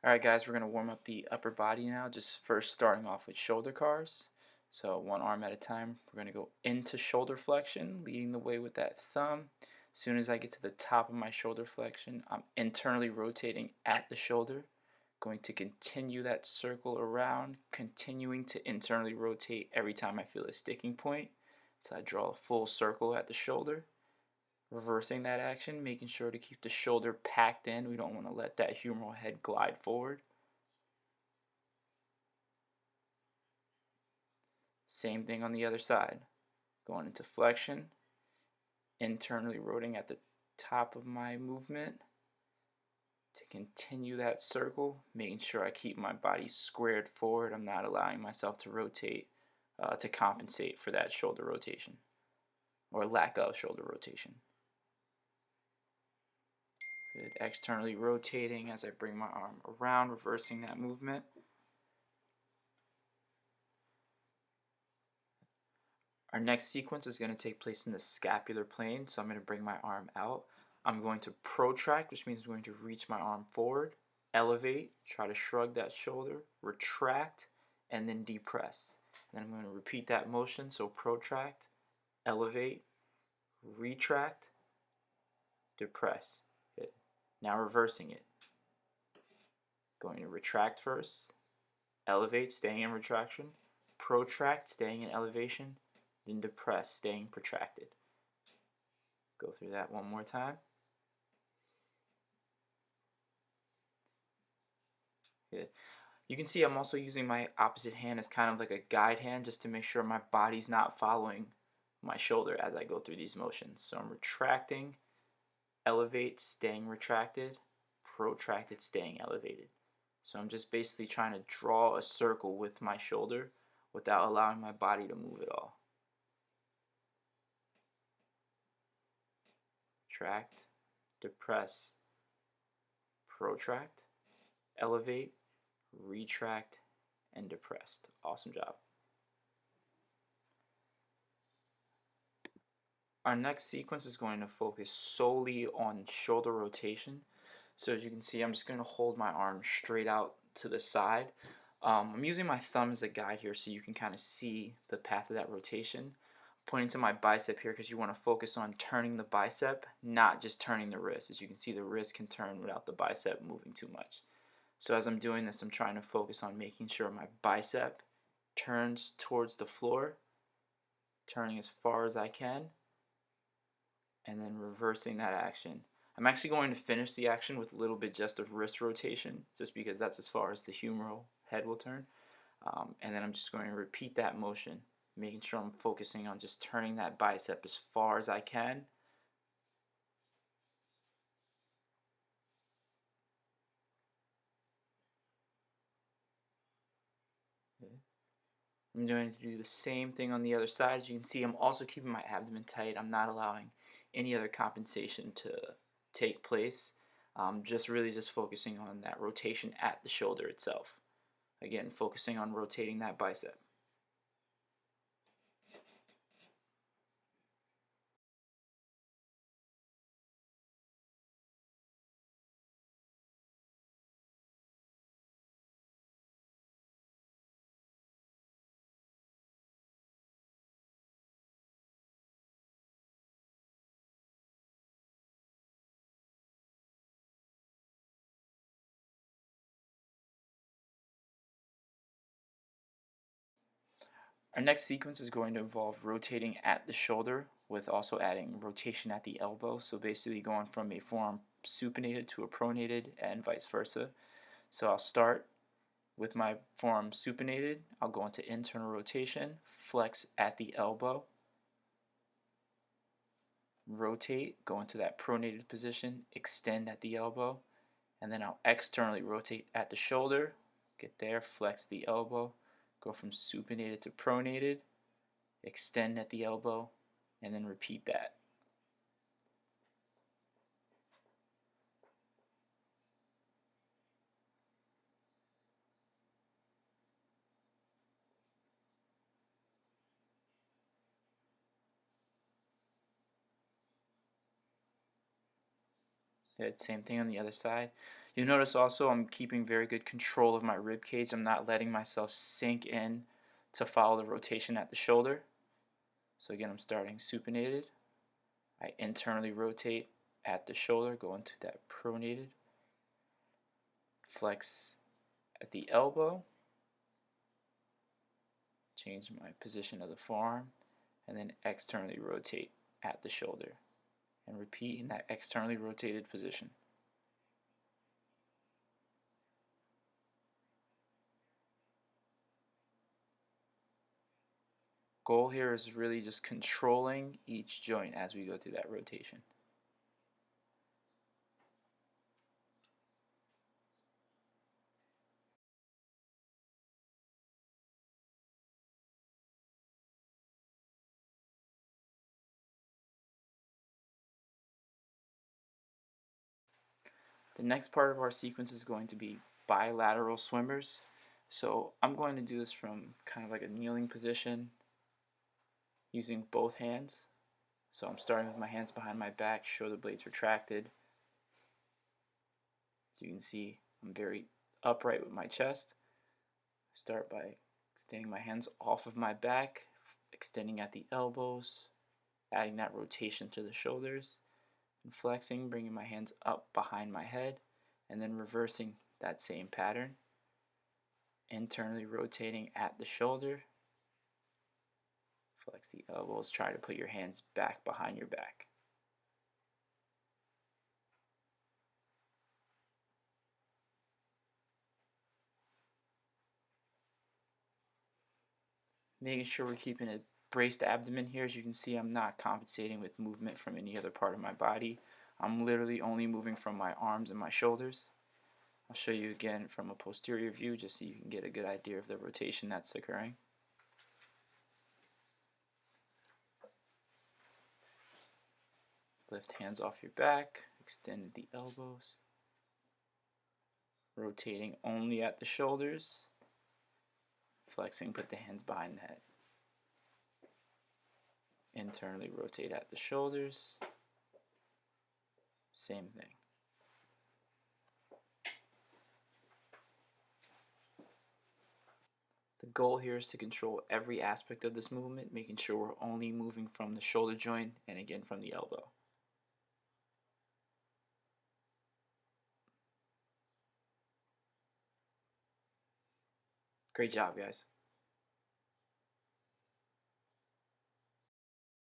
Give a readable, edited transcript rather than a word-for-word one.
Alright guys, we're going to warm up the upper body now, just first starting off with shoulder cars. So one arm at a time, we're going to go into shoulder flexion, leading the way with that thumb. As soon as I get to the top of my shoulder flexion, I'm internally rotating at the shoulder. Going to continue that circle around, continuing to internally rotate every time I feel a sticking point. So I draw a full circle at the shoulder. Reversing that action, making sure to keep the shoulder packed in. We don't want to let that humeral head glide forward. Same thing on the other side. Going into flexion, internally rotating at the top of my movement to continue that circle, making sure I keep my body squared forward. I'm not allowing myself to rotate to compensate for that shoulder rotation or lack of shoulder rotation. Good. Externally rotating as I bring my arm around, reversing that movement. Our next sequence is going to take place in the scapular plane, so I'm going to bring my arm out. I'm going to protract, which means I'm going to reach my arm forward, elevate, try to shrug that shoulder, retract, and then depress. And then I'm going to repeat that motion, so protract, elevate, retract, depress. Good. Now reversing it. Going to retract first, elevate, staying in retraction, protract, staying in elevation, then depress, staying protracted. Go through that one more time. Good. You can see I'm also using my opposite hand as kind of like a guide hand just to make sure my body's not following my shoulder as I go through these motions. So I'm retracting, elevate, staying retracted, protracted, staying elevated. So I'm just basically trying to draw a circle with my shoulder without allowing my body to move at all. Retract, depress, protract, elevate, retract, and depressed. Awesome job. Our next sequence is going to focus solely on shoulder rotation. So as you can see, I'm just going to hold my arm straight out to the side. I'm using my thumb as a guide here so you can kind of see the path of that rotation. Pointing to my bicep here because you want to focus on turning the bicep, not just turning the wrist. As you can see, the wrist can turn without the bicep moving too much. So as I'm doing this, I'm trying to focus on making sure my bicep turns towards the floor, turning as far as I can, and then reversing that action. I'm actually going to finish the action with a little bit just of wrist rotation, just because that's as far as the humeral head will turn. And then I'm just going to repeat that motion, making sure I'm focusing on just turning that bicep as far as I can. I'm going to do the same thing on the other side. As you can see, I'm also keeping my abdomen tight. I'm not allowing any other compensation to take place. Just really just focusing on that rotation at the shoulder itself. Again, focusing on rotating that bicep. Our next sequence is going to involve rotating at the shoulder with also adding rotation at the elbow. So basically going from a forearm supinated to a pronated and vice versa. So I'll start with my forearm supinated. I'll go into internal rotation, flex at the elbow, rotate, go into that pronated position, extend at the elbow, and then I'll externally rotate at the shoulder, get there, flex the elbow, go from supinated to pronated, extend at the elbow, and then repeat that. Good. Same thing on the other side. You'll notice also I'm keeping very good control of my rib cage. I'm not letting myself sink in to follow the rotation at the shoulder. So again, I'm starting supinated. I internally rotate at the shoulder, go into that pronated. Flex at the elbow. Change my position of the forearm. And then externally rotate at the shoulder. And repeat in that externally rotated position. Goal here is really just controlling each joint as we go through that rotation. The next part of our sequence is going to be bilateral swimmers. So I'm going to do this from kind of like a kneeling position using both hands. So I'm starting with my hands behind my back, shoulder blades retracted. As you can see, I'm very upright with my chest. Start by extending my hands off of my back, extending at the elbows, adding that rotation to the shoulders, and flexing, bringing my hands up behind my head, and then reversing that same pattern. Internally rotating at the shoulder, flex the elbows, try to put your hands back behind your back. Making sure we're keeping a braced abdomen here. As you can see, I'm not compensating with movement from any other part of my body. I'm literally only moving from my arms and my shoulders. I'll show you again from a posterior view just so you can get a good idea of the rotation that's occurring. Lift hands off your back, extend the elbows, rotating only at the shoulders, flexing, put the hands behind the head. Internally rotate at the shoulders, same thing. The goal here is to control every aspect of this movement, making sure we're only moving from the shoulder joint and again from the elbow. Great job, guys.